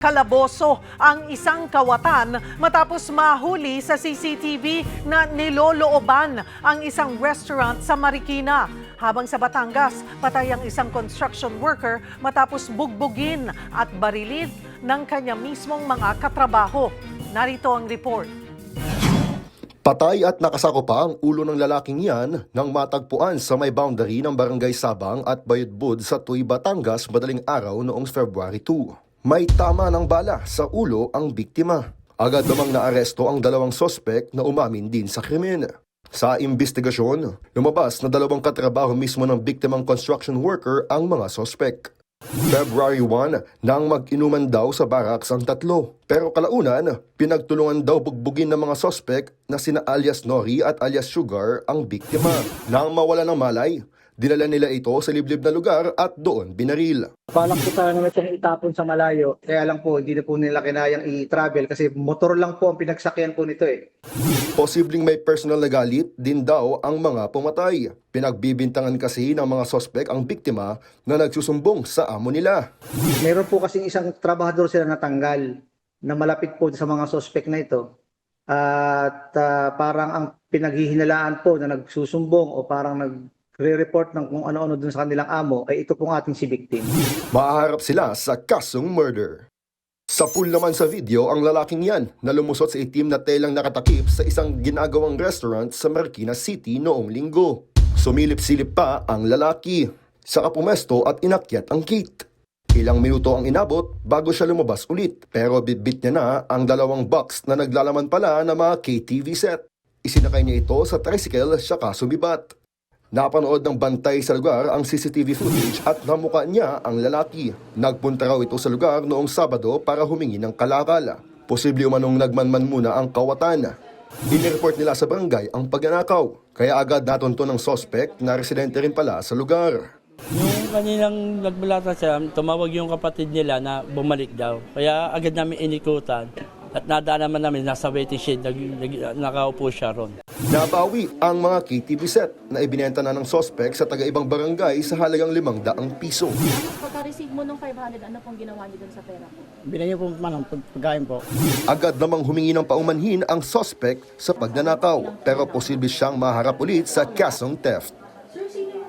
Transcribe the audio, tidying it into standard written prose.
Kalaboso ang isang kawatan matapos mahuli sa CCTV na nilolooban ang isang restaurant sa Marikina. Habang sa Batangas, patay ang isang construction worker matapos bugbugin at barilin ng kanya mismong mga katrabaho. Narito ang report. Patay at nakasako pa ang ulo ng lalaking yan nang matagpuan sa may boundary ng Barangay Sabang at Bayudbud sa Tuy, Batangas madaling araw noong February 2. May tama ng bala sa ulo ang biktima. Agad namang naaresto ang dalawang sospek na umamin din sa krimen. Sa investigasyon, lumabas na dalawang katrabaho mismo ng biktimang construction worker ang mga sospek. February 1, nang mag-inuman daw sa barracks ang tatlo. Pero kalaunan, pinagtulungan daw bugbugin ng mga sospek na sina alias Nori at alias Sugar ang biktima. Nang mawala ng malay, dinala nila ito sa liblib na lugar at doon binaril. Balak ko sana naman itong itapon sa malayo. Kaya lang po, hindi na po nila kinayang i-travel kasi motor lang po ang pinagsakyan po nito eh. Posibleng may personal na galit din daw ang mga pumatay. Pinagbibintangan kasi ng mga sospek ang biktima na nagsusumbong sa amo nila. Meron po kasing isang trabahador sila natanggal na malapit po sa mga sospek na ito. At parang ang pinaghihinalaan po na nagsusumbong o parang nagre-report ng kung ano-ano dun sa kanilang amo ay ito pong ating si victim. Mahaharap sila sa kasong murder. Sa pool naman sa video ang lalaking yan na lumusot sa itim na telang nakatakip sa isang ginagawang restaurant sa Marikina City noong linggo. Sumilip-silip pa ang lalaki. Saka pumesto at inakyat ang gate. Ilang minuto ang inabot bago siya lumabas ulit pero bitbit niya na ang dalawang box na naglalaman pala ng mga KTV set. Isinakay niya ito sa tricycle saka sumibat. Napanood ng bantay sa lugar ang CCTV footage at namuka niya ang lalaki. Nagpunta raw ito sa lugar noong Sabado para humingi ng kalakal. Posible umanong nagmanman muna ang kawatan. Inireport nila sa barangay ang pagnanakaw. Kaya agad natunto ng sospek na residente rin pala sa lugar. Yung kaninang nagbalata siya, tumawag yung kapatid nila na bumalik daw. Kaya agad namin inikutan. At nadaan naman namin nasa waiting shed, nakaupo siya ron. Nabawi ang mga KTV set na ibinenta na ng sospek sa taga-ibang barangay sa halagang 500 piso. Pagka-receive mo ng 500, ano pong ginawa niyo dun sa pera po? Binigyan po man ang pagkain po. Agad namang humingi ng paumanhin ang sospek sa pagnanakaw pero posible siyang maharap ulit sa kasong theft.